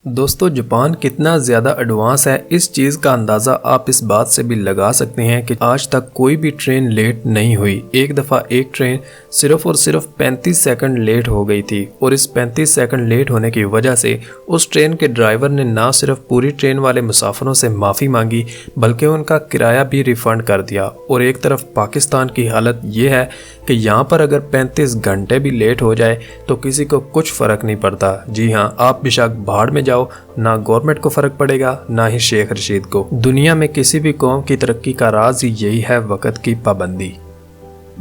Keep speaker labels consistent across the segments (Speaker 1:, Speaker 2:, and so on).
Speaker 1: दोस्तों, जापान कितना ज़्यादा एडवांस है इस चीज़ का अंदाज़ा आप इस बात से भी लगा सकते हैं कि आज तक कोई भी ट्रेन लेट नहीं हुई। एक दफ़ा एक ट्रेन सिर्फ और सिर्फ 35 सेकंड लेट हो गई थी और इस 35 सेकंड लेट होने की वजह से उस ट्रेन के ड्राइवर ने ना सिर्फ पूरी ट्रेन वाले मुसाफिरों से माफ़ी मांगी बल्कि उनका किराया भी रिफ़ंड कर दिया। और एक तरफ पाकिस्तान की हालत ये है कि यहाँ पर अगर 35 घंटे भी लेट हो जाए तो किसी को कुछ फ़र्क नहीं पड़ता। जी हाँ, आप बेशक भाड़ में जाओ, ना गवर्नमेंट को फ़र्क पड़ेगा ना ही शेख रशीद को। दुनिया में किसी भी कौम की तरक्की का राज ही यही है, वक़्त की पाबंदी।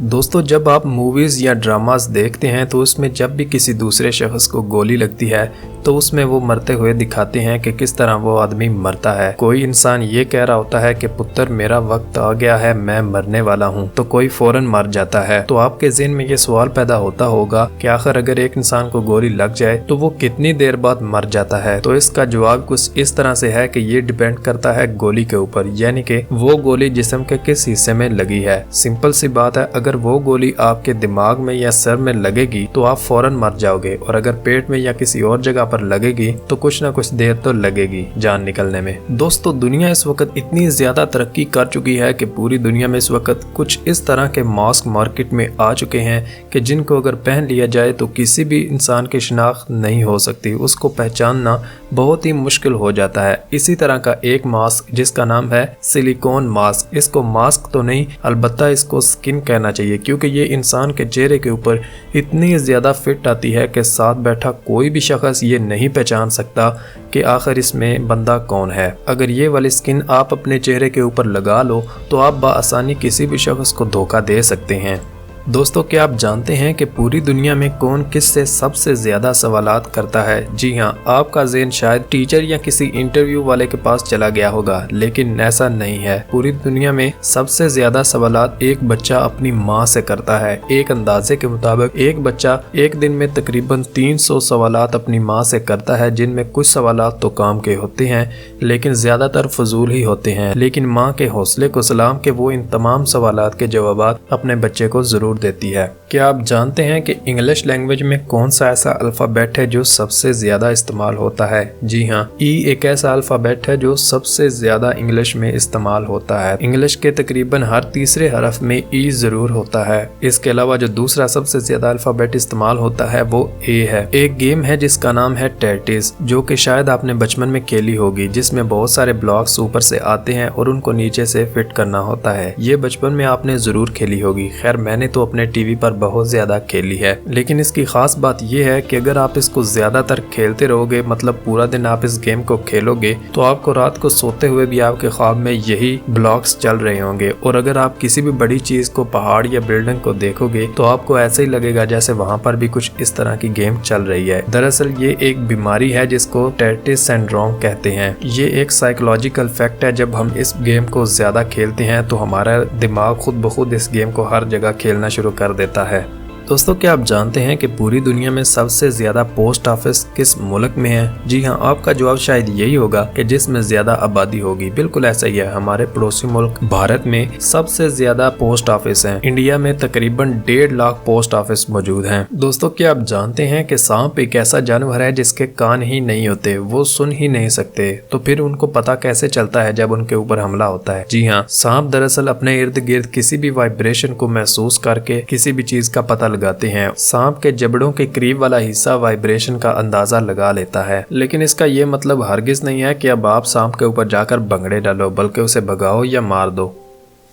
Speaker 1: दोस्तों, जब आप मूवीज़ या ड्रामास देखते हैं तो उसमें जब भी किसी दूसरे शख्स को गोली लगती है तो उसमें वो मरते हुए दिखाते हैं कि किस तरह वो आदमी मरता है। कोई इंसान ये कह रहा होता है कि पुत्र मेरा वक्त आ गया है, मैं मरने वाला हूँ, तो कोई फ़ौरन मर जाता है। तो आपके ज़हन में ये सवाल पैदा होता होगा कि आखिर अगर एक इंसान को गोली लग जाए तो वो कितनी देर बाद मर जाता है। तो इसका जवाब कुछ इस तरह से है कि ये डिपेंड करता है गोली के ऊपर, यानी कि वो गोली जिस्म के किस हिस्से में लगी है। सिंपल सी बात है, अगर वो गोली आपके दिमाग में या सर में लगेगी तो आप फौरन मर जाओगे, और अगर पेट में या किसी और जगह पर लगेगी तो कुछ ना कुछ देर तो लगेगी जान निकलने में। दोस्तों, दुनिया इस वक्त इतनी ज्यादा तरक्की कर चुकी है कि पूरी दुनिया में इस वक्त कुछ इस तरह के मास्क मार्केट में आ चुके हैं कि जिनको अगर पहन लिया जाए तो किसी भी इंसान की शिनाख्त नहीं हो सकती, उसको पहचानना बहुत ही मुश्किल हो जाता है। इसी तरह का एक मास्क जिसका नाम है सिलिकॉन मास्क, इसको मास्क तो नहीं अलबत्ता इसको स्किन कहना चाहिए, क्योंकि ये इंसान के चेहरे के ऊपर इतनी ज़्यादा फिट आती है कि साथ बैठा कोई भी शख्स ये नहीं पहचान सकता कि आखिर इसमें बंदा कौन है। अगर ये वाली स्किन आप अपने चेहरे के ऊपर लगा लो तो आप बाआसानी किसी भी शख्स को धोखा दे सकते हैं। दोस्तों, क्या आप जानते हैं कि पूरी दुनिया में कौन किससे सबसे ज़्यादा सवालात करता है? जी हाँ, आपका ज़हन शायद टीचर या किसी इंटरव्यू वाले के पास चला गया होगा, लेकिन ऐसा नहीं है। पूरी दुनिया में सबसे ज़्यादा सवालात एक बच्चा अपनी माँ से करता है। एक अंदाजे के मुताबिक एक बच्चा एक दिन में तकरीबन 300 सवालात अपनी माँ से करता है, जिनमें कुछ सवालात तो काम के होते हैं लेकिन ज़्यादातर फजूल ही होते हैं। लेकिन माँ के हौसले को सलाम कि वो इन तमाम सवालात के जवाब अपने बच्चे को ज़रूर देती है। क्या आप जानते हैं कि इंग्लिश लैंग्वेज में कौन सा ऐसा अल्फ़ाबेट है जो सबसे ज्यादा इस्तेमाल होता है? जी हाँ, ई एक ऐसा अल्फ़ाबेट है जो सबसे ज्यादा इंग्लिश में इस्तेमाल होता है। इंग्लिश के तकरीबन हर तीसरे हरफ में ई जरूर होता है। इसके अलावा जो दूसरा सबसे ज्यादा अल्फ़ाबेट इस्तेमाल होता है वो ए है। एक गेम है जिसका नाम है टेट्रिस, जो कि शायद आपने बचपन में खेली होगी, जिसमें बहुत सारे ब्लॉक्स ऊपर से आते हैं और उनको नीचे से फिट करना होता है। ये बचपन में आपने जरूर खेली होगी। खैर, मैंने तो अपने टीवी पर बहुत ज्यादा खेली है, लेकिन इसकी खास बात यह है कि अगर आप इसको ज्यादातर खेलते रहोगे, मतलब पूरा दिन आप इस गेम को खेलोगे, तो आपको रात को सोते हुए भी आपके ख्वाब में यही ब्लॉक्स चल रहे होंगे। और अगर आप किसी भी बड़ी चीज को, पहाड़ या बिल्डिंग को देखोगे तो आपको ऐसे ही लगेगा जैसे वहाँ पर भी कुछ इस तरह की गेम चल रही है। दरअसल ये एक बीमारी है जिसको टेट्रिस सिंड्रोम कहते हैं। ये एक साइकोलॉजिकल फैक्ट है। जब हम इस गेम को ज्यादा खेलते हैं तो हमारा दिमाग खुद ब खुद इस गेम को हर जगह खेलना शुरू कर देता है। दोस्तों, क्या आप जानते हैं कि पूरी दुनिया में सबसे ज्यादा पोस्ट ऑफिस किस मुल्क में है? जी हाँ, आपका जवाब शायद यही होगा कि जिसमें ज्यादा आबादी होगी। बिल्कुल ऐसा ही है। हमारे पड़ोसी मुल्क भारत में सबसे ज्यादा पोस्ट ऑफिस हैं। इंडिया में तकरीबन 1.5 लाख पोस्ट ऑफिस मौजूद हैं। दोस्तों, क्या आप जानते हैं कि सांप एक ऐसा जानवर है जिसके कान ही नहीं होते, वो सुन ही नहीं सकते, तो फिर उनको पता कैसे चलता है जब उनके ऊपर हमला होता है? जी हाँ, सांप दरअसल अपने इर्द गिर्द किसी भी वाइब्रेशन को महसूस करके किसी भी चीज का पता लगाते हैं। सांप के जबड़ों के करीब वाला हिस्सा वाइब्रेशन का अंदाजा लगा लेता है, लेकिन इसका ये मतलब हरगिज नहीं है कि अब आप सांप के ऊपर जाकर भंगड़े डालो, बल्कि उसे भगाओ या मार दो।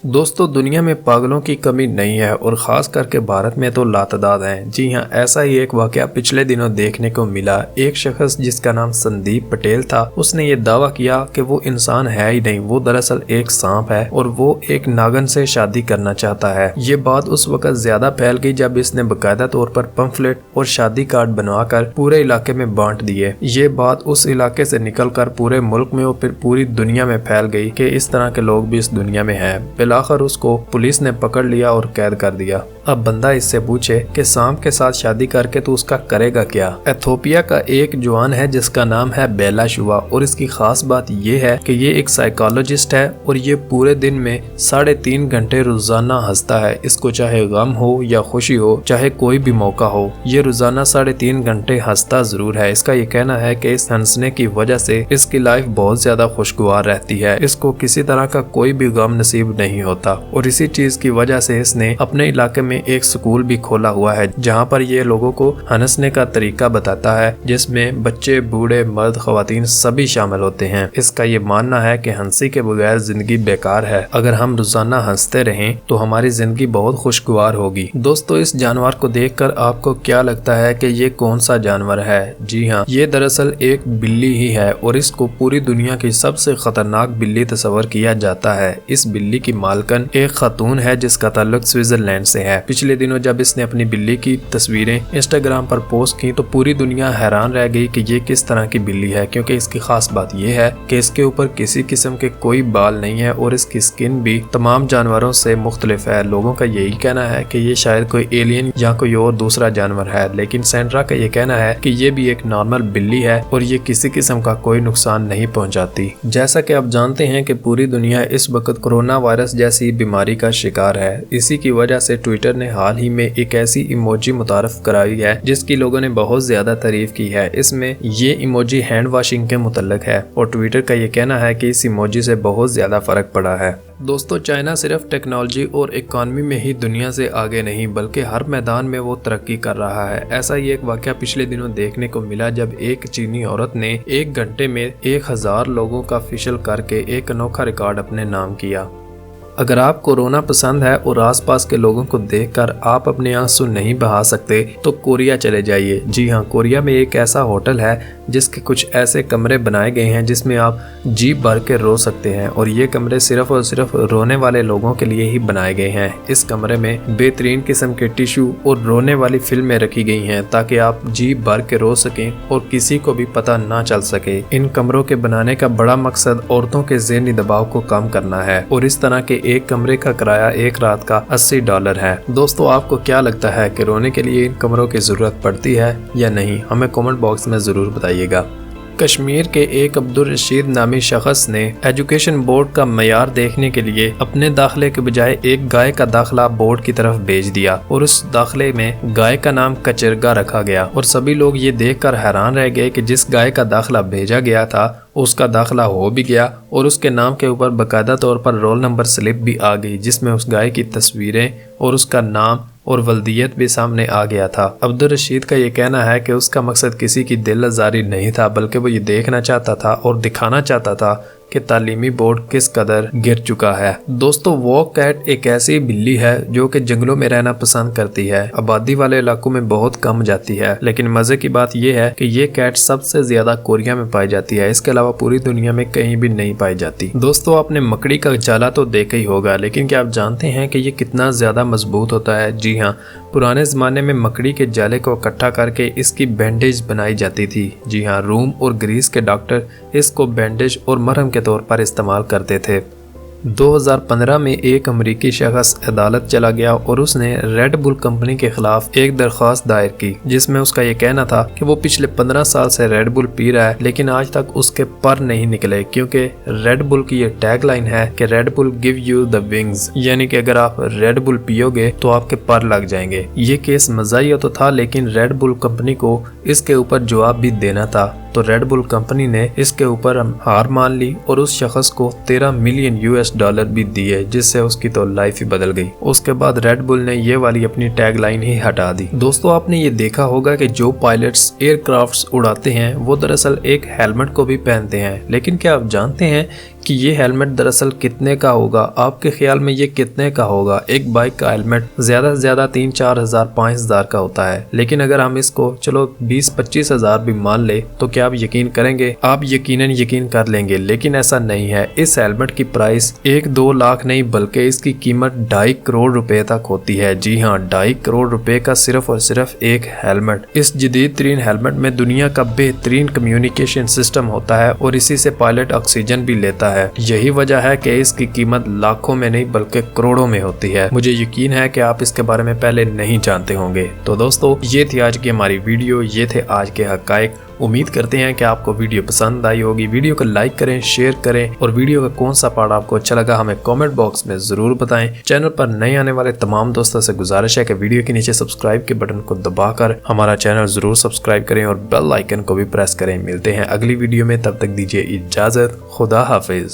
Speaker 1: दोस्तों, दुनिया में पागलों की कमी नहीं है और ख़ास करके भारत में तो लातादाद हैं। जी हाँ, ऐसा ही एक वाक़या पिछले दिनों देखने को मिला। एक शख्स जिसका नाम संदीप पटेल था, उसने ये दावा किया कि वो इंसान है ही नहीं, वो दरअसल एक सांप है और वो एक नागन से शादी करना चाहता है। ये बात उस वक्त ज़्यादा फैल गई जब इसने बाकायदा तौर पर पंफलेट और शादी कार्ड बनवाकर पूरे इलाके में बांट दिए। ये बात उस इलाके से निकल कर पूरे मुल्क में और फिर पूरी दुनिया में फैल गई कि इस तरह के लोग भी इस दुनिया में हैं। फिलहाल उसको पुलिस ने पकड़ लिया और कैद कर दिया। अब बंदा इससे पूछे कि सांप के साथ शादी करके तू उसका करेगा क्या। एथियोपिया का एक जवान है जिसका नाम है बेला शुआ और इसकी खास बात ये है कि ये एक साइकोलॉजिस्ट है और ये पूरे दिन में 3.5 घंटे रोजाना हंसता है। इसको चाहे गम हो या खुशी हो, चाहे कोई भी मौका हो, ये रोजाना 3.5 घंटे हंसता जरूर है। इसका ये कहना है कि इस हंसने की वजह से इसकी लाइफ बहुत ज्यादा खुशगवार रहती है, इसको किसी तरह का कोई भी गम नसीब नहीं होता। और इसी चीज की वजह से इसने अपने इलाके में एक स्कूल भी खोला हुआ है जहाँ पर ये लोगों को हंसने का तरीका बताता है, जिसमें बच्चे, बूढ़े, मर्द, खवातीन सभी शामिल होते हैं। इसका ये मानना है कि हंसी के बगैर जिंदगी बेकार है। अगर हम रोजाना हंसते रहें तो हमारी जिंदगी बहुत खुशगवार होगी। दोस्तों, इस जानवर को देखकर आपको क्या लगता है कि ये कौन सा जानवर है? जी हाँ, ये दरअसल एक बिल्ली ही है और इसको पूरी दुनिया की सबसे खतरनाक बिल्ली तस्वर किया जाता है। इस बिल्ली की मालकन एक खातून है जिसका ताल्लुक स्विट्जरलैंड से है। पिछले दिनों जब इसने अपनी बिल्ली की तस्वीरें इंस्टाग्राम पर पोस्ट की तो पूरी दुनिया हैरान रह गई कि ये किस तरह की बिल्ली है, क्योंकि इसकी खास बात यह है कि इसके ऊपर किसी किस्म के कोई बाल नहीं है और इसकी स्किन भी तमाम जानवरों से मुख्तलिफ है। लोगों का यही कहना है कि ये शायद कोई एलियन या कोई और दूसरा जानवर है, लेकिन सेंड्रा का ये कहना है कि ये भी एक नॉर्मल बिल्ली है और ये किसी किस्म का कोई नुकसान नहीं पहुंचाती। जैसा कि आप जानते हैं कि पूरी दुनिया इस वक्त कोरोना वायरस जैसी बीमारी का शिकार है। इसी की वजह से ट्विटर ने हाल ही में एक ऐसी इमोजी मुतारफ कराई है जिसकी लोगों ने बहुत ज्यादा तारीफ की है। इसमें ये इमोजी हैंड वॉशिंग के मुतल्लिक है और ट्विटर का ये कहना है कि इस इमोजी से बहुत ज्यादा फर्क पड़ा है। दोस्तों, चाइना सिर्फ टेक्नोलॉजी और इकोनॉमी में ही दुनिया से आगे नहीं बल्कि हर मैदान में वो तरक्की कर रहा है। ऐसा ही एक वाकया पिछले दिनों देखने को मिला जब एक चीनी औरत ने 1 घंटे में 1000 लोगों का फेशियल करके एक अनोखा रिकॉर्ड अपने नाम किया। अगर आप कोरोना पसंद है और आसपास के लोगों को देखकर आप अपने आंसू नहीं बहा सकते तो कोरिया चले जाइए। जी हाँ, कोरिया में एक ऐसा होटल है जिसके कुछ ऐसे कमरे बनाए गए हैं जिसमें आप जी भर के रो सकते हैं और ये कमरे सिर्फ और सिर्फ रोने वाले लोगों के लिए ही बनाए गए हैं। इस कमरे में बेहतरीन किस्म के टिश्यू और रोने वाली फिल्में रखी गई हैं ताकि आप जी भर के रो सकें और किसी को भी पता ना चल सके। इन कमरों के बनाने का बड़ा मकसद औरतों के ज़हनी दबाव को कम करना है और इस तरह के एक कमरे का किराया एक रात का $80 है। दोस्तों, आपको क्या लगता है कि रोने के लिए इन कमरों की जरूरत पड़ती है या नहीं? हमें कमेंट बॉक्स में जरूर बताइएगा। कश्मीर के एक अब्दुल रशीद नामी शख्स ने एजुकेशन बोर्ड का मयार देखने के लिए अपने दाखिले के बजाय एक गाय का दाखिला बोर्ड की तरफ भेज दिया और उस दाखिले में गाय का नाम कचरगा रखा गया और सभी लोग ये देखकर हैरान रह गए कि जिस गाय का दाखिला भेजा गया था उसका दाखिला हो भी गया और उसके नाम के ऊपर बाकायदा तौर पर रोल नंबर स्लिप भी आ गई जिसमें उस गाय की तस्वीरें और उसका नाम और वल्दियत भी सामने आ गया था। अब्दुल रशीद का ये कहना है कि उसका मकसद किसी की दिल आज़ारी नहीं था बल्कि वो ये देखना चाहता था और दिखाना चाहता था कि तालीमी बोर्ड किस कदर गिर चुका है। दोस्तों, वो कैट एक ऐसी बिल्ली है जो कि जंगलों में रहना पसंद करती है, आबादी वाले इलाकों में बहुत कम जाती है, लेकिन मजे की बात यह है कि ये कैट सबसे ज्यादा कोरिया में पाई जाती है। इसके अलावा पूरी दुनिया में कहीं भी नहीं पाई जाती। दोस्तों, आपने मकड़ी का जाला तो देखा ही होगा, लेकिन क्या आप जानते हैं कि ये कितना ज्यादा मजबूत होता है? जी हाँ, पुराने जमाने में मकड़ी के जाले को इकट्ठा करके इसकी बैंडेज बनाई जाती थी। जी हाँ, रूम और ग्रीस के डॉक्टर इसको बैंडेज और मरहम के तौर पर इस्तेमाल करते थे। 2015 में एक अमेरिकी शख्स अदालत चला गया और उसने रेड बुल कंपनी के खिलाफ एक दरख्वास्त दायर की जिसमें उसका ये कहना था कि वो पिछले 15 साल से रेड बुल पी रहा है लेकिन आज तक उसके पर नहीं निकले, क्योंकि रेड बुल की ये टैग लाइन है कि red bull give you the wings, यानी कि अगर आप रेड बुल पियोगे तो आपके पर लग जाएंगे। ये केस मजाहिया तो था लेकिन रेड बुल कंपनी को इसके ऊपर जवाब भी देना था, तो रेड बुल कंपनी ने इसके ऊपर हार मान ली और उस शख्स को $13 मिलियन भी दिए जिससे उसकी तो लाइफ ही बदल गई। उसके बाद रेड बुल ने ये वाली अपनी टैग लाइन ही हटा दी। दोस्तों, आपने ये देखा होगा कि जो पायलट्स एयरक्राफ्ट्स उड़ाते हैं वो दरअसल एक हेलमेट को भी पहनते हैं, लेकिन क्या आप जानते हैं कि ये हेलमेट दरअसल कितने का होगा? आपके ख्याल में ये कितने का होगा? एक बाइक का हेलमेट ज्यादा से ज्यादा 3-4 हजार 5 हजार का होता है, लेकिन अगर हम इसको चलो 20-25 हजार भी मान ले तो क्या आप यकीन करेंगे? आप यकीन कर लेंगे, लेकिन ऐसा नहीं है। इस हेलमेट की प्राइस 1-2 लाख नहीं बल्कि इसकी कीमत 2.5 करोड़ रुपए तक होती है। जी हाँ, 2.5 करोड़ रुपए का सिर्फ और सिर्फ एक हेलमेट। इस जदीद तरीन हेलमेट में दुनिया का बेहतरीन कम्युनिकेशन सिस्टम होता है और इसी से पायलट ऑक्सीजन भी लेता है। है। यही वजह है कि इसकी कीमत लाखों में नहीं बल्कि करोड़ों में होती है। मुझे यकीन है कि आप इसके बारे में पहले नहीं जानते होंगे। तो दोस्तों, ये थी आज की हमारी वीडियो, ये थे आज के हकाइक। उम्मीद करते हैं कि आपको वीडियो पसंद आई होगी। वीडियो को लाइक करें, शेयर करें और वीडियो का कौन सा पार्ट आपको अच्छा लगा हमें कमेंट बॉक्स में जरूर बताएं। चैनल पर नए आने वाले तमाम दोस्तों से गुजारिश है कि वीडियो के नीचे सब्सक्राइब के बटन को दबाकर हमारा चैनल जरूर सब्सक्राइब करें और बेल आइकन को भी प्रेस करें। मिलते हैं अगली वीडियो में, तब तक दीजिए इजाजत। खुदा हाफिज।